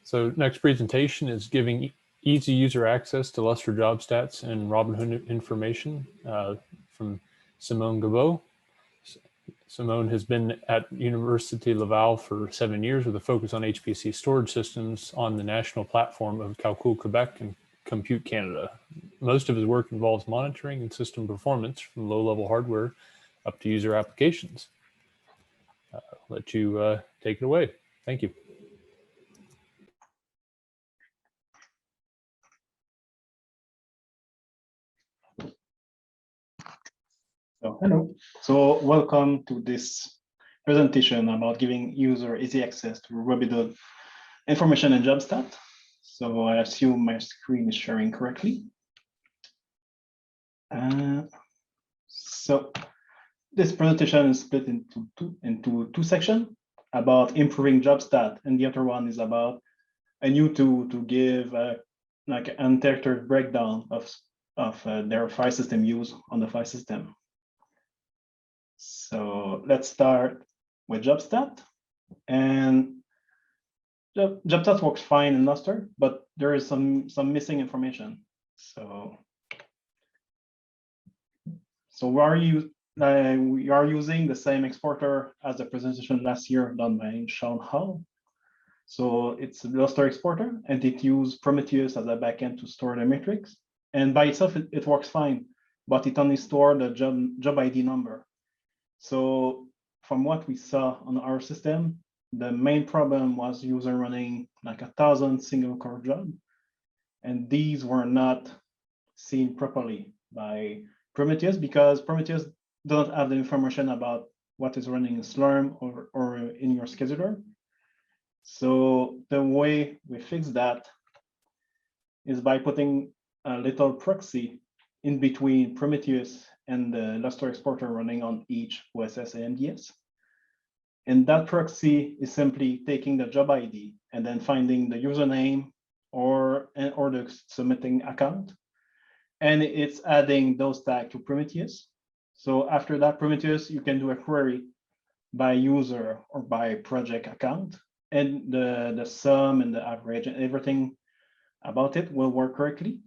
So next presentation is giving easy user access to Lustre Jobstats and Robinhood information from Simone Guibault. Simone has been at Université Laval for 7 years with a focus on HPC storage systems on the national platform of Calcul Quebec and Compute Canada. Most of his work involves monitoring and system performance from low-level hardware up to user applications. I'll let you take it away. Thank you. So, hello. So welcome to this presentation about giving user easy access to Robinhood information and Jobstat. So I assume my screen is sharing correctly. So this presentation is split into two sections about improving Jobstat, and the other one is about a new tool to give like an untethered breakdown of their file system use on the file system. So let's start with Jobstat. And Jobstat works fine in Lustre, but there is some missing information. So we are using the same exporter as the presentation last year done by Sean Hall. So it's a Lustre exporter, and it uses Prometheus as a backend to store the metrics. And by itself, it works fine, but it only stores the job ID number. So from what we saw on our system, the main problem was user running like 1,000 single core jobs, and these were not seen properly by Prometheus because Prometheus doesn't have the information about what is running in Slurm or in your scheduler. So the way we fix that is by putting a little proxy in between Prometheus and the Lustre exporter running on each OSS AMDS. And that proxy is simply taking the job ID and then finding the username or the submitting account. And it's adding those tags to Prometheus. So after that, Prometheus, you can do a query by user or by project account. And the sum and the average and everything about it will work correctly.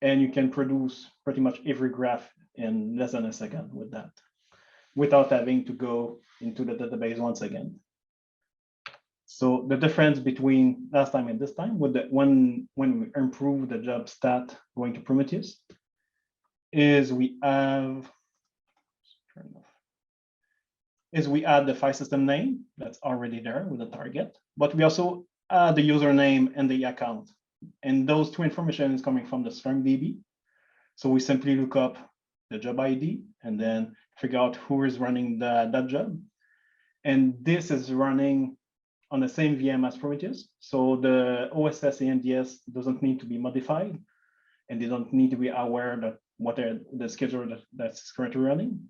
And you can produce pretty much every graph in less than a second with that, without having to go into the database once again. So the difference between last time and this time, when we improve the job stat going to Prometheus, is we add the file system name that's already there with the target, but we also add the username and the account. And those two information is coming from the Slurm DB. So we simply look up the job ID and then figure out who is running that job. And this is running on the same VM as Prometheus. So the OSS AMDS doesn't need to be modified, and they don't need to be aware that what the schedule that's currently running.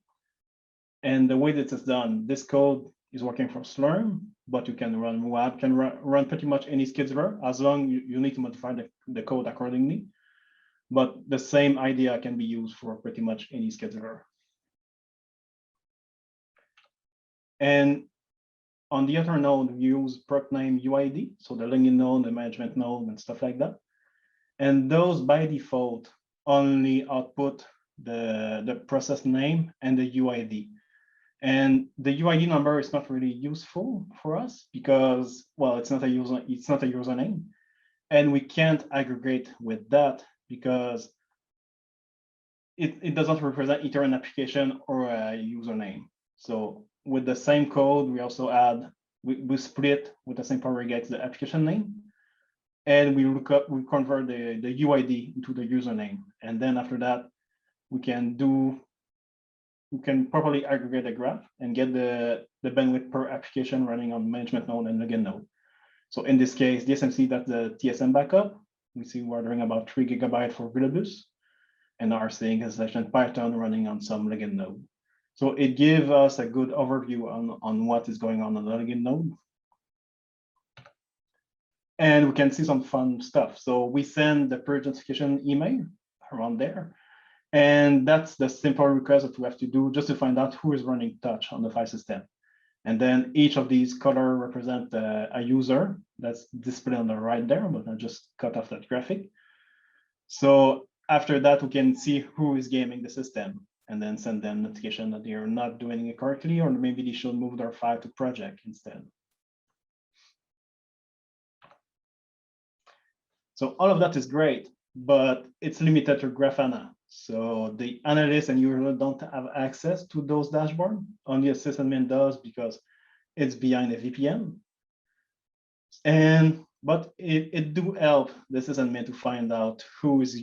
And the way that it's done, this code is working from Slurm, but you can run WAB, can run pretty much any scheduler as long as you need to modify the code accordingly. But the same idea can be used for pretty much any scheduler. And on the other node, we use proc name UID, so the login node, the management node, and stuff like that. And those by default only output the process name and the UID. And the UID number is not really useful for us because, well, it's not a username, and we can't aggregate with that because it doesn't represent either an application or a username. So with the same code, we also add, we split with the same power regex the application name, and we convert the UID into the username. And then after that, we can properly aggregate the graph and get the bandwidth per application running on management node and login node. So in this case, the SMC, that's the TSM backup. We see we're doing about 3 GB for Vilabus, and our seeing is Python running on some login node. So it gives us a good overview on what is going on the login node. And we can see some fun stuff. So we send the purge notification email around there. And that's the simple request that we have to do just to find out who is running touch on the file system. And then each of these color represent a user that's displayed on the right there, but I just cut off that graphic. So after that, we can see who is gaming the system and then send them notification that they are not doing it correctly, or maybe they should move their file to project instead. So all of that is great, but it's limited to Grafana. So the analyst and user don't have access to those dashboards. Only a sysadmin does because it's behind a VPN. But it do help the sysadmin to find out who is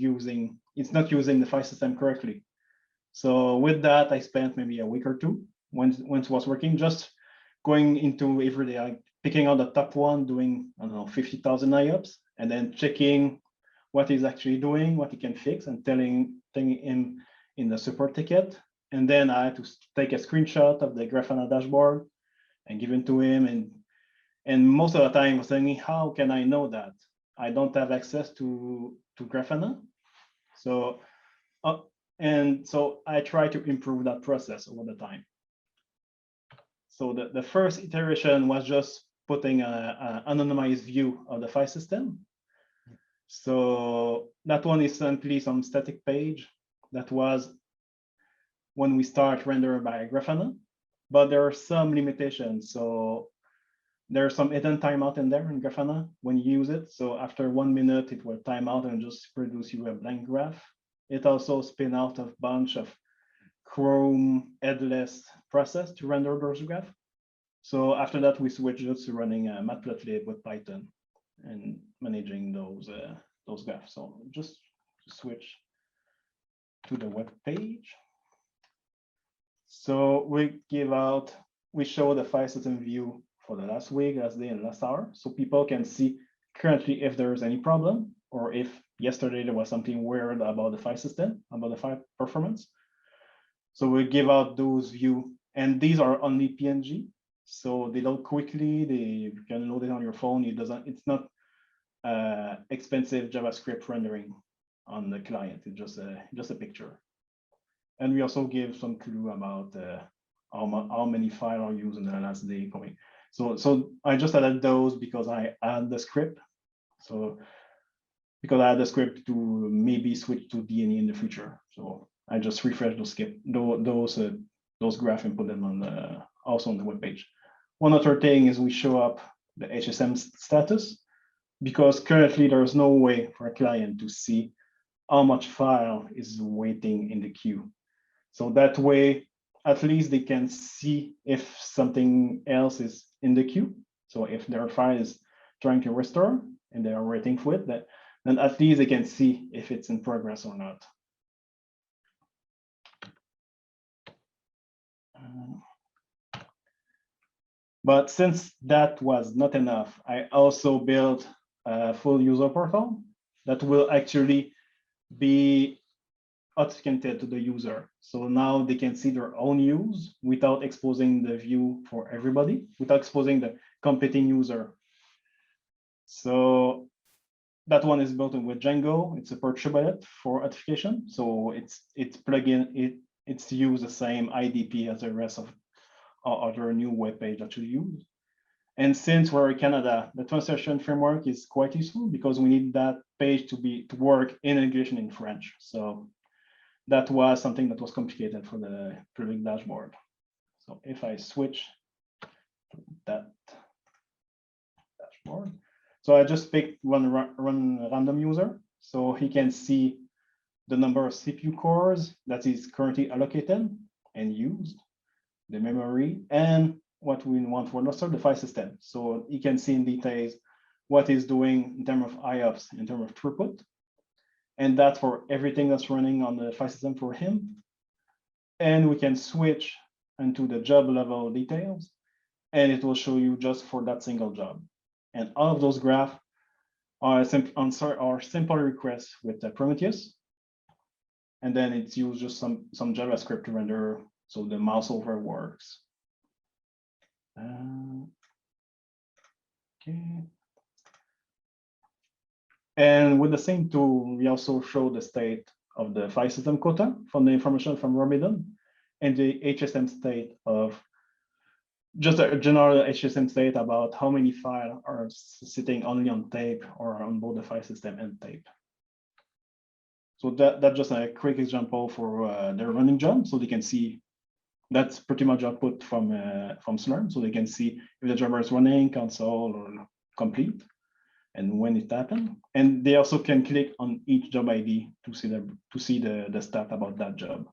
it's not using the file system correctly. So with that, I spent maybe a week or two when it was working, just going into every day, like picking out the top one, doing, I don't know, 50,000 IOPS, and then checking what he's actually doing, what he can fix, and telling him in the support ticket. And then I had to take a screenshot of the Grafana dashboard and give it to him. And most of the time he was telling me, how can I know that? I don't have access to Grafana. So, so I try to improve that process over the time. So the first iteration was just putting an anonymized view of the file system. So that one is simply some static page that was when we start rendering by Grafana, but there are some limitations. So there's some hidden timeout in there in Grafana when you use it. So after 1 minute, it will time out and just produce you a blank graph. It also spin out a bunch of Chrome headless process to render those graphs. So after that, we switch just to running Matplotlib with Python and managing those graphs. So just switch to the web page. So we show the file system view for the last week, last day, and last hour, so people can see currently if there's any problem, or if yesterday there was something weird about the file system, about the file performance. So we give out those view, and these are only PNG, so they load quickly. You can load it on your phone. It's not expensive JavaScript rendering on the client. It's just a picture. And we also give some clue about how many files are used in the last day coming. So I just added those because I add the script. So because I had the script to maybe switch to DNA in the future. So I just refresh those graphs and put them on also on the web page. One other thing is we show up the HSM status, because currently there's no way for a client to see how much file is waiting in the queue. So that way, at least they can see if something else is in the queue. So if their file is trying to restore and they are waiting for it, then at least they can see if it's in progress or not. But since that was not enough, I also built a full user portal that will actually be authenticated to the user. So now they can see their own use without exposing the view for everybody, without exposing the competing user. So that one is built with Django. It's a Portrait for authentication. So it's plugin, it's use the same IDP as the rest of our other new web page that you use. And since we're in Canada, the translation framework is quite useful because we need that page to work in English and in French. So that was something that was complicated for the public dashboard. So if I switch to that dashboard, so I just picked one random user, so he can see the number of CPU cores that is currently allocated and used, the memory, and what we want for Lustre, the file system. So he can see in details what he's doing in terms of IOPS, in terms of throughput. And that's for everything that's running on the file system for him. And we can switch into the job level details, and it will show you just for that single job. And all of those graphs are simple requests with Prometheus. And then it's used just some JavaScript to render, so the mouse over works. Okay. And with the same tool, we also show the state of the file system quota from the information from Robinhood and the HSM state of just a general HSM state about how many files are sitting only on tape or on both the file system and tape. So that's just a quick example for their running job, so they can see. That's pretty much output from Slurm, so they can see if the job is running, cancel, or complete, and when it happened. And they also can click on each job ID to see the stat about that job.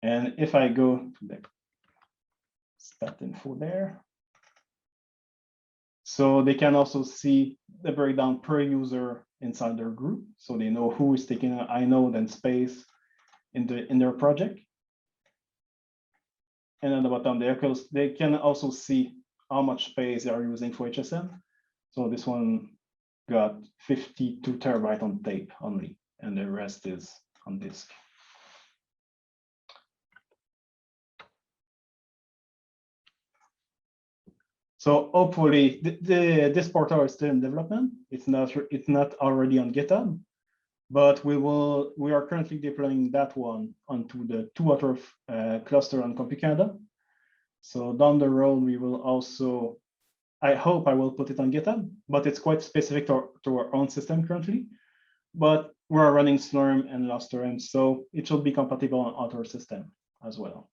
And if I go to the stat info there, so they can also see the breakdown per user inside their group, so they know who is taking an inode and space in their project. And at the bottom, they can also see how much space they are using for HSM. So this one got 52 terabytes on tape only, and the rest is on disk. So hopefully, this portal is still in development. It's not already on GitHub, but we are currently deploying that one onto the 2 other cluster on Compute Canada. So down the road, we will also, I hope I will put it on GitHub, but it's quite specific to our own system currently. But we are running Slurm and Lustre, and so it should be compatible on other system as well.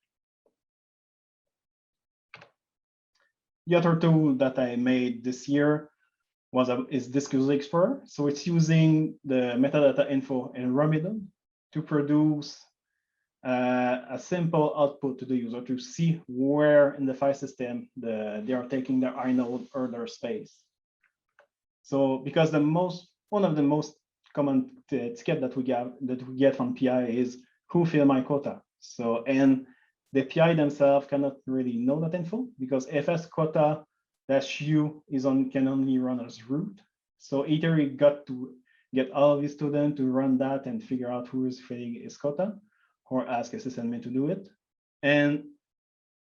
The other tool that I made this year is Disk User Explorer. So it's using the metadata info in Robinhood to produce a simple output to the user to see where in the file system they are taking their inode or their space. So because one of the most common ticket that we get from PI is who fill my quota. So and the PI themselves cannot really know that info because FS quota -u can only run as root. So either we got to get all of these students to run that and figure out who is filling his quota, or ask a sysadmin to do it. And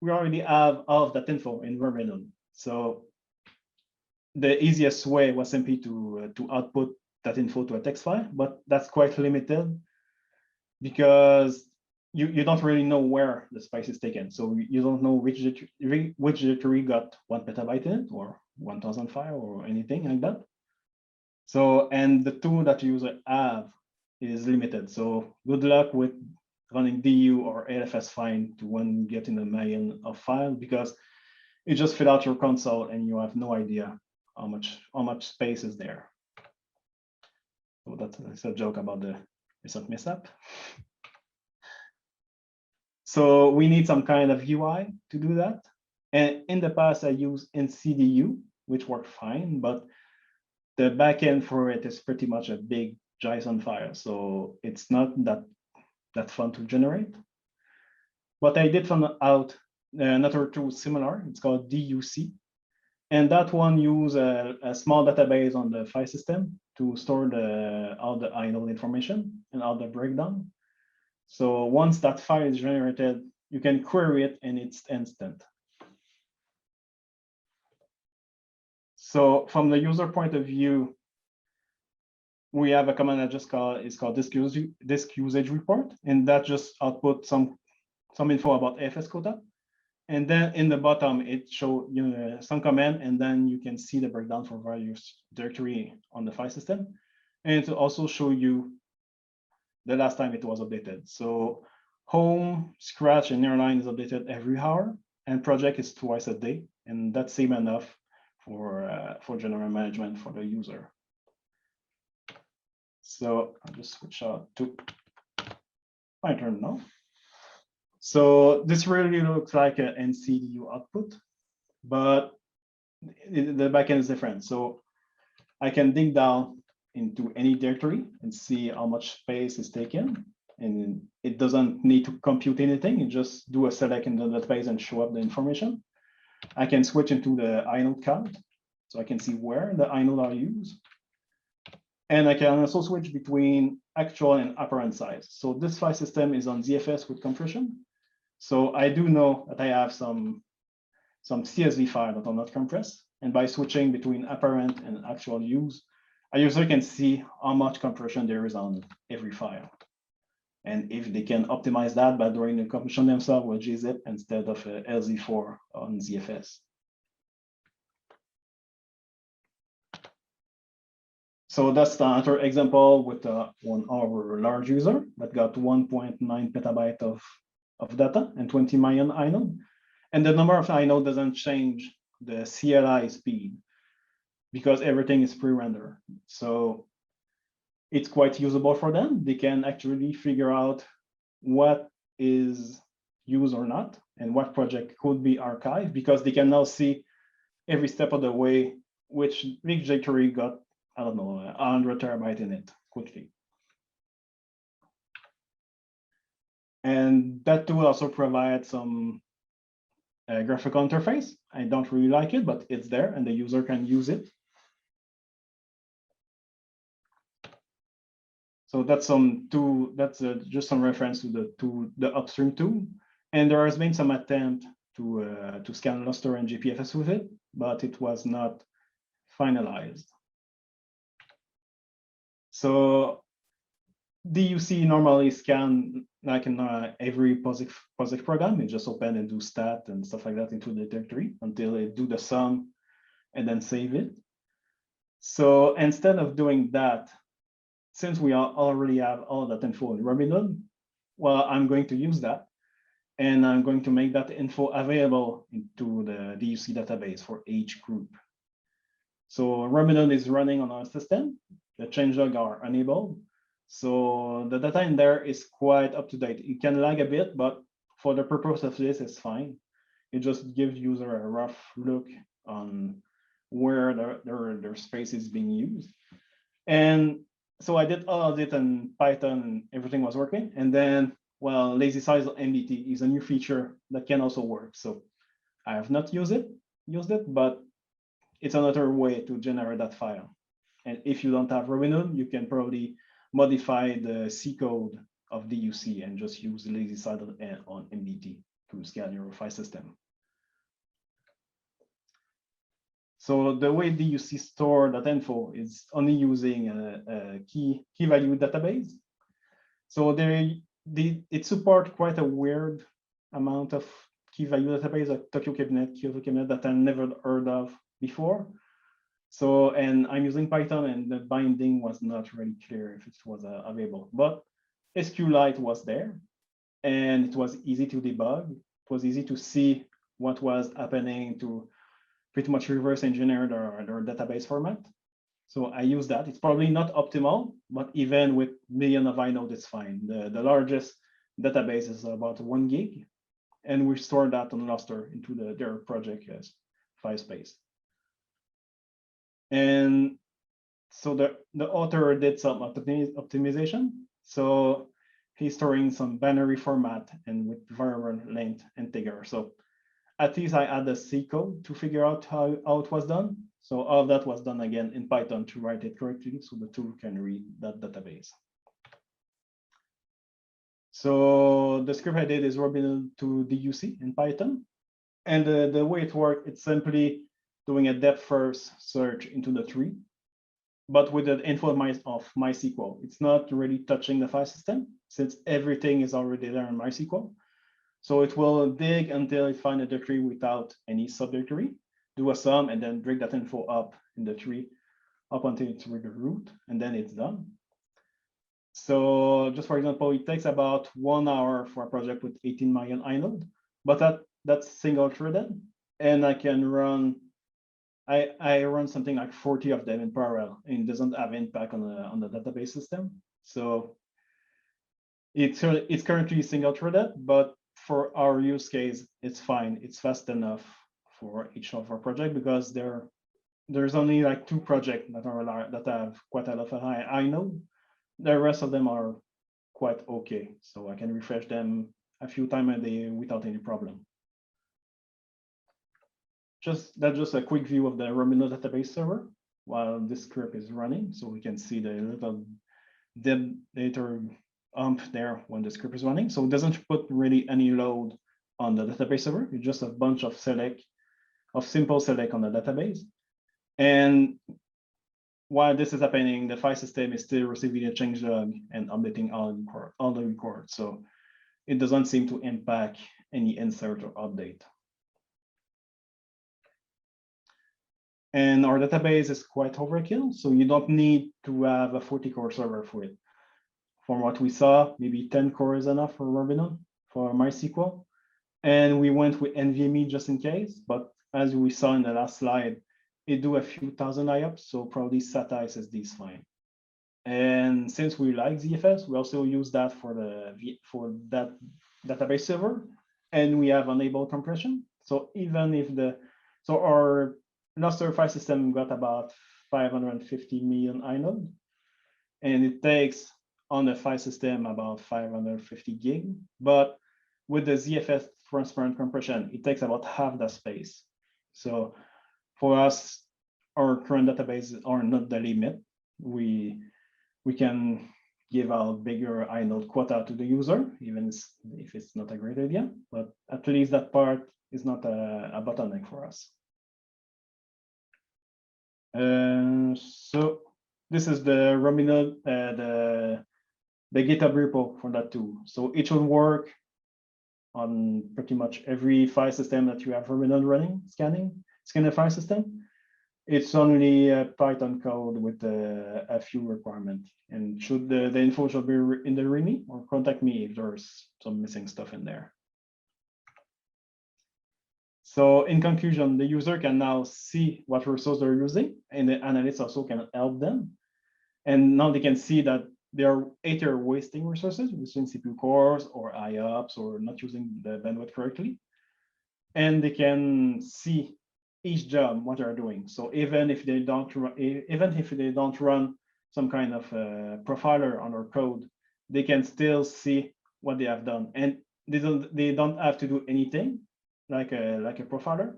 we already have all of that info in Robinhood. So the easiest way was simply to output that info to a text file, but that's quite limited because you don't really know where the space is taken. So you don't know which directory got 1 petabyte in it or 1,000 file or anything like that. So, and the tool that the user have is limited. So good luck with running DU or LFS find to when you get in a million of file, because you just fill out your console and you have no idea how much space is there. So that's a joke about the recent mishap. So we need some kind of UI to do that. And in the past, I used NCDU, which worked fine, but the backend for it is pretty much a big JSON file. So it's not that fun to generate. But I did find out another tool similar. It's called DUC. And that one uses a small database on the file system to store all the inode information and all the breakdown. So once that file is generated, you can query it and it's instant. So from the user point of view, we have a command that just called disk usage report, and that just output some info about AFS quota. And then in the bottom, it shows some command, and then you can see the breakdown for various directory on the file system. And it will also show you the last time it was updated. So home, scratch, and nearline is updated every hour, and project is twice a day. And that seems enough for general management for the user. So I'll just switch out to my turn now. So this really looks like an NCDU output, but the backend is different. So I can dig down into any directory and see how much space is taken. And it doesn't need to compute anything. You just do a select in the database and show up the information. I can switch into the inode count, so I can see where the inode are used. And I can also switch between actual and apparent size. So this file system is on ZFS with compression. So I do know that I have some CSV file that are not compressed. And by switching between apparent and actual use, a user can see how much compression there is on every file. and if they can optimize that by doing the computation themselves with gzip instead of LZ4 on ZFS. So that's the other example with one of our large user that got 1.9 petabyte of data and 20 million inode. And the number of inode doesn't change the CLI speed because everything is pre-rendered. So it's quite usable for them. They can actually figure out what is used or not and what project could be archived, because they can now see every step of the way which big directory got, I don't know, 100 terabyte in it quickly. And that tool also provides some graphical interface. I don't really like it, but it's there and the user can use it. So that's just some reference to the upstream tool. And there has been some attempt to scan Lustre and GPFS with it, but it was not finalized. So DUC normally scan like in every POSIX program. You just open and do stat and stuff like that into the directory until it do the sum and then save it. So instead of doing that, since we already have all that info in Robinhood, well, I'm going to use that. And I'm going to make that info available into the DUC database for each group. So Robinhood is running on our system. The changelog are enabled. So the data in there is quite up to date. It can lag a bit, but for the purpose of this, it's fine. It just gives user a rough look on where their space is being used. And so I did all of it in Python and everything was working. And then, well, lazy size MBT is a new feature that can also work. So I have not used it, but it's another way to generate that file. And if you don't have Robinhood, you can probably modify the C code of DUC and just use the lazy side on MBT to scan your file system. So the way DUC store that info is only using a key value database. So it supports quite a weird amount of key value database like Tokyo Cabinet that I never heard of before. So, and I'm using Python and the binding was not really clear if it was available, but SQLite was there and it was easy to debug. It was easy to see what was happening to pretty much reverse engineer their database format. So I use that. It's probably not optimal, but even with million of inode, it's fine. The largest database is about 1 gig, and we store that on Lustre into their project as file space. And so the author did some optimization. So he's storing some binary format and with variable length integer. So at least I add the C code to figure out how it was done. So all of that was done again in Python to write it correctly so the tool can read that database. So the script I did is Robinhood to DUC in Python. And the way it works, it's simply doing a depth first search into the tree, but with the info of MySQL. It's not really touching the file system since everything is already there in MySQL. So it will dig until it finds a directory without any subdirectory, do a sum, and then drag that info up in the tree up until it's with the root, and then it's done. So just for example, it takes about 1 hour for a project with 18 million inode, but that's single threaded, and I can run. I run something like 40 of them in parallel, and it doesn't have impact on the database system. So it's currently single threaded, but for our use case, it's fine. It's fast enough for each of our project because there's only like 2 projects that have quite a lot of inode. The rest of them are quite okay, so I can refresh them a few times a day without any problem. That's just a quick view of the Robinhood database server while this script is running, so we can see the little deb data there when the script is running. So it doesn't put really any load on the database server. It's just a bunch of simple select on the database. And while this is happening, the file system is still receiving a change log and updating all the records. So it doesn't seem to impact any insert or update. And our database is quite overkill, so you don't need to have a 40-core server for it. From what we saw, maybe 10 cores is enough for Robinhood, for MySQL. And we went with NVMe just in case, but as we saw in the last slide, it do a few thousand IOPS, so probably SATA SSD is fine. And since we like ZFS, we also use that for that database server, and we have enabled compression. So even if our Lustre file system got about 550 million inode, and it takes on the file system about 550 gig, but with the ZFS transparent compression, it takes about half the space. So for us, our current databases are not the limit. We can give out bigger inode quota to the user, even if it's not a great idea, but at least that part is not a bottleneck for us. So this is the Robinhood, the GitHub repo for that too. So it should work on pretty much every file system that you have Robinhood running, scanning a file system. It's only a Python code with a few requirements. And should the info should be in the README, or contact me if there's some missing stuff in there. So in conclusion, the user can now see what resource they're using, and the analyst also can help them. And now they can see that they are either wasting resources using CPU cores or IOPS or not using the bandwidth correctly. And they can see each job what they're doing. So even if they don't run some kind of profiler on our code, they can still see what they have done, and they don't have to do anything like a profiler.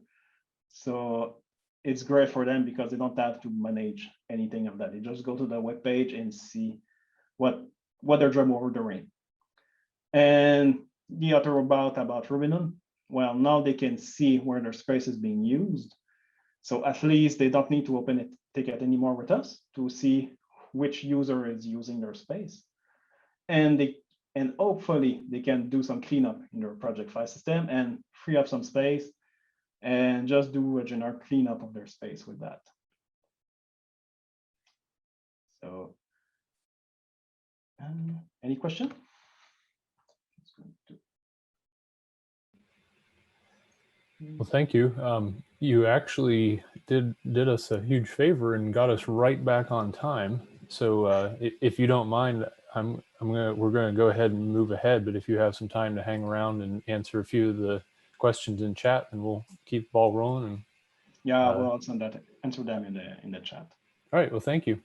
So it's great for them because they don't have to manage anything of that. They just go to the web page and see what their job were doing. And the other about Robinhood, well, now they can see where their space is being used. So at least they don't need to open a ticket anymore with us to see which user is using their space. And hopefully they can do some cleanup in their project file system and free up some space and just do a generic cleanup of their space with that. So any question? Well, thank you. You actually did us a huge favor and got us right back on time. So if you don't mind, we're gonna go ahead and move ahead. But if you have some time to hang around and answer a few of the questions in chat, and we'll keep the ball rolling. And yeah, we'll answer them in the chat. All right. Well, thank you.